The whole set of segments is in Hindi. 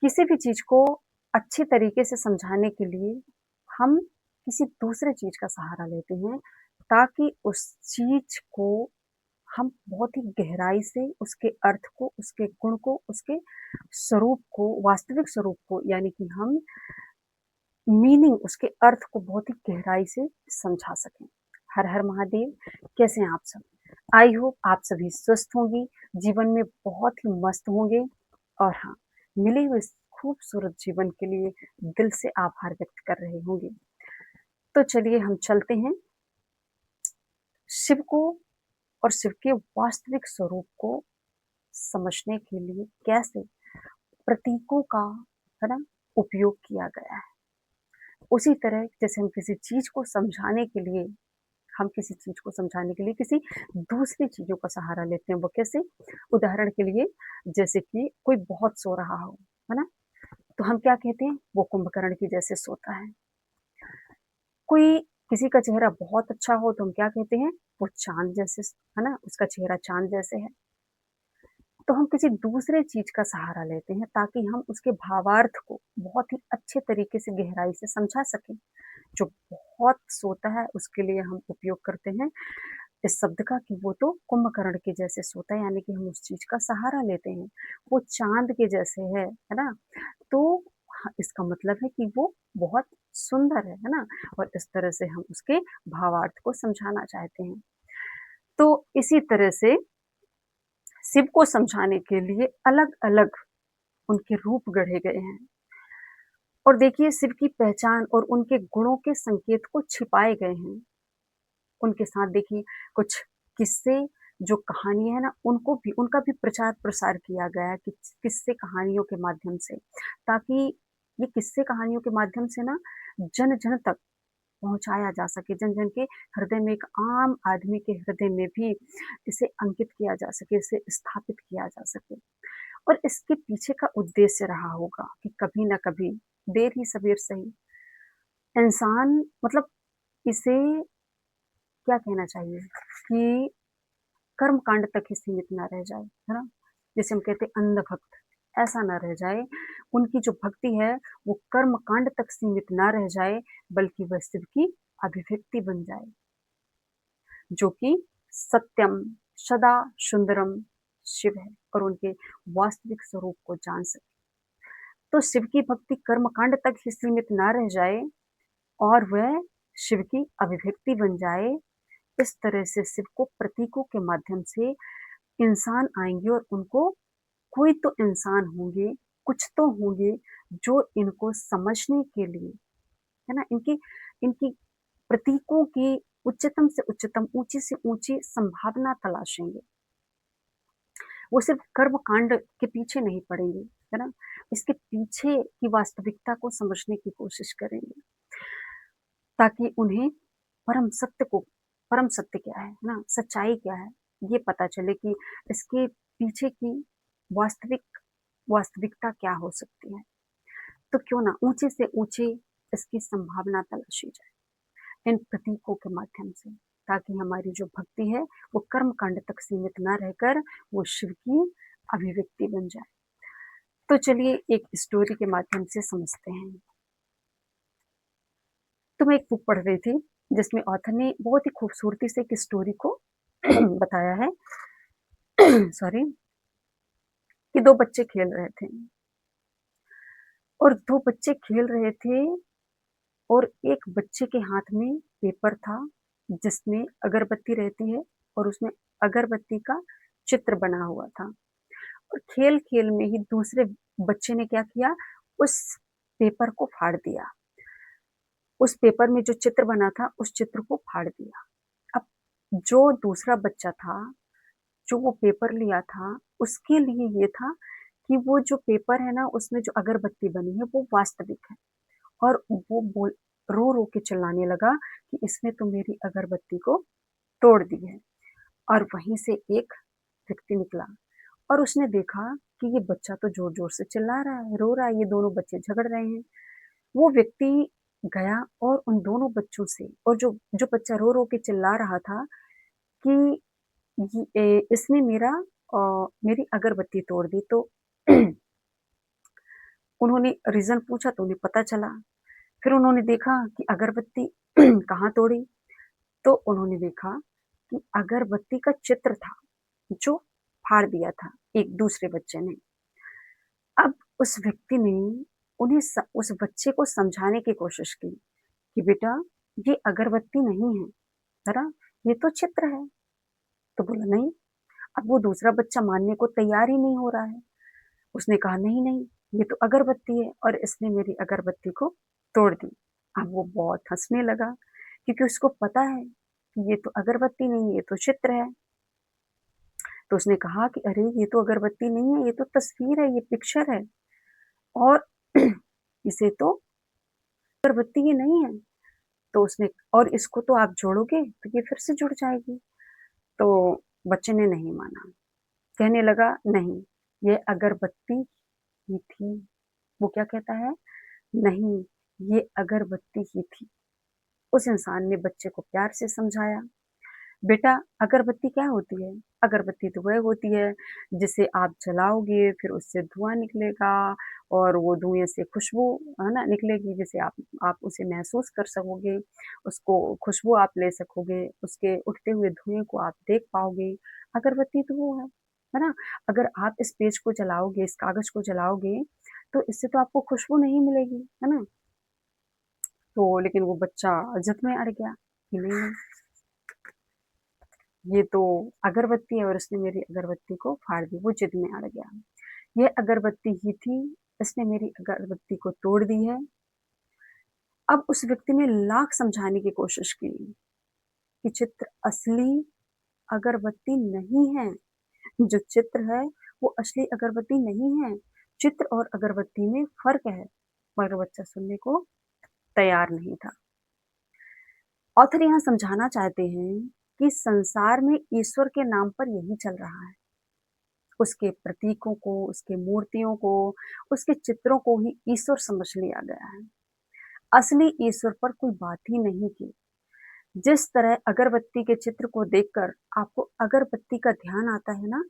किसी भी चीज़ को अच्छे तरीके से समझाने के लिए हम किसी दूसरे चीज़ का सहारा लेते हैं, ताकि उस चीज़ को हम बहुत ही गहराई से उसके अर्थ को, उसके गुण को, उसके स्वरूप को, वास्तविक स्वरूप को यानी कि हम मीनिंग उसके अर्थ को बहुत ही गहराई से समझा सकें। हर हर महादेव, कैसे हैं आप सब? आई होप आप सभी स्वस्थ होंगी, जीवन में बहुत ही मस्त होंगे और हाँ, मिले हुए इस खूबसूरत जीवन के लिए दिल से आभार व्यक्त कर रहे होंगे। तो चलिए हम चलते हैं शिव को और शिव के वास्तविक स्वरूप को समझने के लिए कैसे प्रतीकों का, है ना, उपयोग किया गया है। उसी तरह जैसे हम किसी चीज़ को समझाने के लिए किसी दूसरी चीज़ों का सहारा लेते हैं, वो कैसे? उदाहरण के लिए जैसे कि कोई बहुत सो रहा हो, है ना? तो हम क्या कहते हैं? वो कुंभकर्ण की जैसे सोता है। कोई किसी का चेहरा बहुत अच्छा हो तो हम क्या कहते हैं? वो चाँद जैसे है ना? उसका चेहरा चाँद जैसे है। तो हम किसी दूसरे चीज़ का सहारा लेते हैं ताकि हम उसके भावार्थ को बहुत ही अच्छे तरीके से गहराई से समझा सकें। जो बहुत सोता है उसके लिए हम उपयोग करते हैं इस शब्द का कि वो तो कुंभकर्ण के जैसे सोता है, यानी कि हम उस चीज़ का सहारा लेते हैं। वो चाँद के जैसे है ना? तो इसका मतलब है कि वो बहुत सुंदर है ना? और इस तरह से हम उसके भावार्थ को समझाना चाहते हैं। तो इसी तरह से शिव को समझाने के लिए अलग-अलग उनके रूप गढ़े गए हैं। और देखिए शिव की पहचान और उनके गुणों के संकेत को छिपाए गए हैं। उनके साथ देखिए कुछ किस्से, जो कहानियाँ है ना, उनका भी प्रचार-प्रसार किया गया है कि किस्से कहानियों के माध्यम से, ताकि ये किस्से कहानियों के माध्यम से ना जन-जन तक पहुँचाया जा सके, जन-जन के हृदय में, एक आम आदमी के हृदय में भी इसे अंकित किया जा सके, इसे स्थापित किया जा सके। और इसके पीछे का उद्देश्य रहा होगा कि कभी न कभी, देर ही सबेर सही, इंसान मतलब इसे क्या कहना चाहिए कि कर्म कांड तक ही सीमित ना रह जाए, है ना? जैसे हम कहते हैं अंधभक्त, ऐसा ना रह जाए। उनकी जो भक्ति है वो कर्म कांड तक सीमित ना रह जाए, बल्कि वह शिव की अभिव्यक्ति बन जाए, जो कि सत्यम, सदा सुंदरम शिव है और उनके वास्तविक स्वरूप को जान सके। तो शिव की भक्ति कर्म कांड तक ही सीमित ना रह जाए और वह शिव की अभिव्यक्ति बन जाए। इस तरह से शिव को प्रतीकों के माध्यम से इंसान आएँगे और उनको, कोई तो इंसान होंगे, कुछ तो होंगे जो इनको समझने के लिए, है ना, इनकी इनकी प्रतीकों की उच्चतम से उच्चतम, ऊँची से ऊँची संभावना तलाशेंगे। वो सिर्फ़ कर्म कांड के पीछे नहीं पड़ेंगे, है ना? इसके पीछे की वास्तविकता को समझने की कोशिश करेंगे, ताकि उन्हें परम सत्य क्या है ना? सच्चाई क्या है? ये पता चले कि इसके पीछे की वास्तविक वास्तविकता क्या हो सकती है। तो क्यों ना ऊँचे से ऊँची इसकी संभावना तलाशी जाए, इन प्रतीकों के माध्यम से, ताकि हमारी जो भक्ति है, वो कर्म कांड तक सीमित ना रहकर वो शिव की अभिव्यक्ति बन जाए। तो चलिए एक स्टोरी के माध्यम से समझते हैं। तो मैं एक बुक पढ़ रही थी, जिसमें ऑथर ने बहुत ही खूबसूरती से एक स्टोरी को बताया है सॉरी, कि 2 बच्चे खेल रहे थे और 2 बच्चे खेल रहे थे और एक बच्चे के हाथ में पेपर था, जिसमें अगरबत्ती रहती है और उसमें अगरबत्ती का चित्र बना हुआ था। और खेल-खेल में ही दूसरे बच्चे ने क्या किया, उस पेपर को फाड़ दिया। उस पेपर में जो चित्र बना था, उस चित्र को फाड़ दिया। अब जो दूसरा बच्चा था, जो वो पेपर लिया था, उसके लिए ये था कि वो जो पेपर है ना, उसमें जो अगरबत्ती बनी है, वो वास्तविक है। और वो रो-रो के चिल्लाने लगा कि इसने तो मेरी अगरबत्ती को तोड़ दी है। और वहीं से एक व्यक्ति निकला और उसने देखा कि ये बच्चा तो ज़ोर-ज़ोर से चिल्ला रहा है, रो रहा है, ये दोनों बच्चे झगड़ रहे हैं। वो व्यक्ति गया और उन दोनों बच्चों से, और जो जो बच्चा रो-रो के चिल्ला रहा था कि इसने मेरी अगरबत्ती तोड़ दी, तो उन्होंने रीज़न पूछा तो उन्हें पता चला। फिर उन्होंने देखा कि अगरबत्ती कहाँ तोड़ी, तो उन्होंने देखा कि अगरबत्ती का चित्र था, जो फाड़ दिया था एक दूसरे बच्चे ने। अब उस व्यक्ति ने उस बच्चे को समझाने की कोशिश की कि बेटा ये अगरबत्ती नहीं है, है ना? ये तो चित्र है। तो बोला नहीं। अब वो दूसरा बच्चा मानने को तैयार ही नहीं हो रहा है। उसने कहा नहीं, नहीं, ये तो अगरबत्ती है और इसने मेरी अगरबत्ती को तोड़ दी। अब वो बहुत हँसने लगा क्योंकि उसको पता है कि ये तो अगरबत्ती नहीं है, ये तो चित्र है। तो उसने कहा कि अरे ये तो अगरबत्ती नहीं है, ये तो तस्वीर है, ये पिक्चर है और इसे तो अगरबत्ती ये नहीं है। तो उसने और इसको तो आप जोड़ोगे तो ये फिर से जुड़ जाएगी। तो बच्चे ने नहीं माना, कहने लगा नहीं, ये अगरबत्ती ही थी। वो क्या कहता है? नहीं, ये अगरबत्ती ही थी। उस इंसान ने बच्चे को प्यार से समझाया, बेटा अगरबत्ती क्या होती है? अगरबत्ती तो वह होती है जिसे आप जलाओगे फिर उससे धुआँ निकलेगा और वो धुएँ से खुशबू है ना निकलेगी जिसे आप उसे महसूस कर सकोगे, उसको खुशबू आप ले सकोगे, उसके उठते हुए धुएँ को आप देख पाओगे। अगरबत्ती तो वो है ना? अगर आप इस पेज को जलाओगे, इस कागज़ को जलाओगे, तो इससे तो आपको खुशबू नहीं मिलेगी, है ना? तो लेकिन वो बच्चा ज़िद में अड़ गया कि नहीं, ये तो अगरबत्ती है और उसने मेरी अगरबत्ती को फाड़ दी, वो ज़िद में अड़ गया। ये अगरबत्ती ही थी, इसने मेरी अगरबत्ती को तोड़ दी है। अब उस व्यक्ति ने लाख समझाने की कोशिश की कि चित्र असली अगरबत्ती नहीं है, जो चित्र है वो असली अगरबत्ती नहीं है, चित्र और अगरबत्ती में फ़र्क है, मगर बच्चा सुनने को तैयार नहीं था। ऑथर यहाँ समझाना चाहते हैं कि संसार में ईश्वर के नाम पर यही चल रहा है। उसके प्रतीकों को, उसके मूर्तियों को, उसके चित्रों को ही ईश्वर समझ लिया गया है। असली ईश्वर पर कोई बात ही नहीं की। जिस तरह अगरबत्ती के चित्र को देखकर आपको अगरबत्ती का ध्यान आता है ना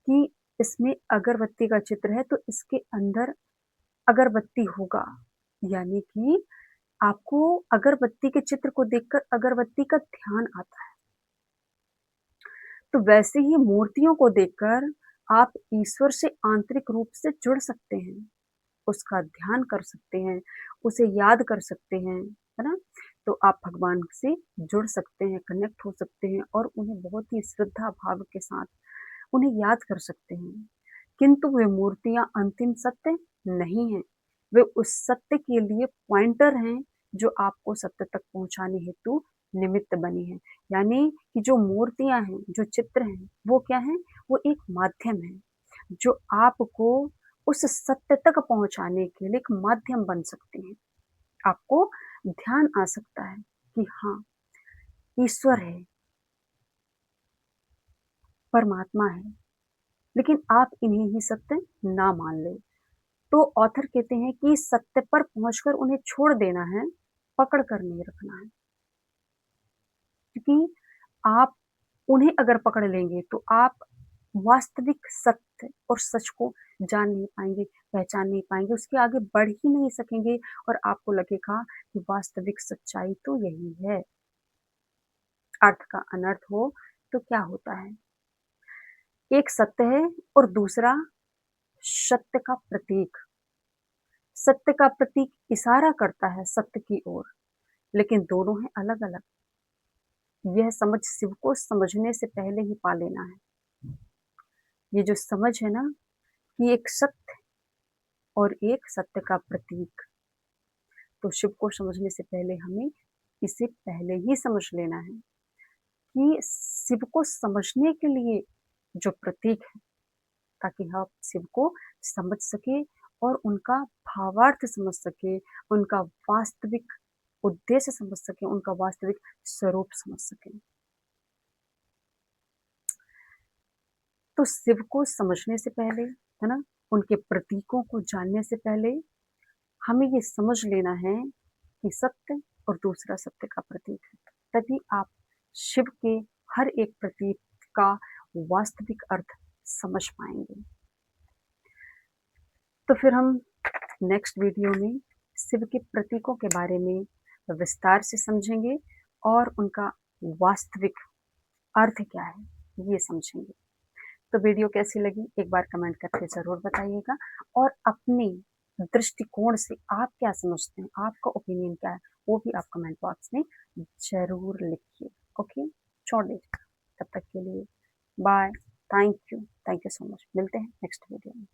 कि इसमें अगरबत्ती का चित्र है तो इसके अंदर अगरबत्ती होगा। यानी कि आपको अगरबत्ती के चित्र को देखकर अगरबत्ती का ध्यान आता है। तो वैसे ही मूर्तियों को देखकर आप ईश्वर से आंतरिक रूप से जुड़ सकते हैं, उसका ध्यान कर सकते हैं, उसे याद कर सकते हैं, है ना? तो आप भगवान से जुड़ सकते हैं, कनेक्ट हो सकते हैं और उन्हें बहुत ही श्रद्धा भाव के साथ उन्हें याद कर सकते हैं। किंतु वे मूर्तियाँ अंतिम सत्य नहीं हैं, वे उस सत्य के लिए पॉइंटर हैं, जो आपको सत्य तक पहुँचाने हेतु निमित्त बनी हैं। यानी कि जो मूर्तियाँ हैं, जो चित्र हैं, वो क्या हैं? वो एक माध्यम है, जो आपको उस सत्य तक पहुँचाने के लिए एक माध्यम बन सकती हैं। आपको ध्यान आ सकता है कि हाँ, ईश्वर है, परमात्मा है, लेकिन आप इन्हें ही सत्य ना मान लें। तो ऑथर कहते हैं कि सत्य पर पहुंचकर उन्हें छोड़ देना है, पकड़ कर नहीं रखना है। क्योंकि आप उन्हें अगर पकड़ लेंगे तो आप वास्तविक सत्य और सच को जान नहीं पाएँगे, पहचान नहीं पाएँगे, उसके आगे बढ़ ही नहीं सकेंगे और आपको लगेगा कि वास्तविक सच्चाई तो यही है। अर्थ का अनर्थ हो तो क्या होता है? एक सत्य है और दूसरा सत्य का प्रतीक। सत्य का प्रतीक इशारा करता है सत्य की ओर, लेकिन दोनों हैं अलग-अलग। यह समझ शिव को समझने से पहले ही पा लेना है। ये जो समझ है ना कि एक सत्य और एक सत्य का प्रतीक, तो शिव को समझने से पहले हमें इसे पहले ही समझ लेना है कि शिव को समझने के लिए जो प्रतीक है, ताकि हम शिव को समझ सकें और उनका भावार्थ समझ सकें, उनका वास्तविक उद्देश्य समझ सकें, उनका वास्तविक स्वरूप समझ सकें। तो शिव को समझने से पहले, है ना, उनके प्रतीकों को जानने से पहले हमें ये समझ लेना है कि सत्य और दूसरा सत्य का प्रतीक है। तभी आप शिव के हर एक प्रतीक का वास्तविक अर्थ समझ पाएँगे। तो फिर हम नेक्स्ट वीडियो में शिव के प्रतीकों के बारे में विस्तार से समझेंगे और उनका वास्तविक अर्थ क्या है, ये समझेंगे। तो वीडियो कैसी लगी एक बार कमेंट करके ज़रूर बताइएगा और अपने दृष्टिकोण से आप क्या समझते हैं, आपका ओपिनियन क्या है, वो भी आप कमेंट बॉक्स में ज़रूर लिखिए। ओके, छोड़ दीजिए। तब तक के लिए bye, thank you so much. मिलते हैं नेक्स्ट वीडियो में।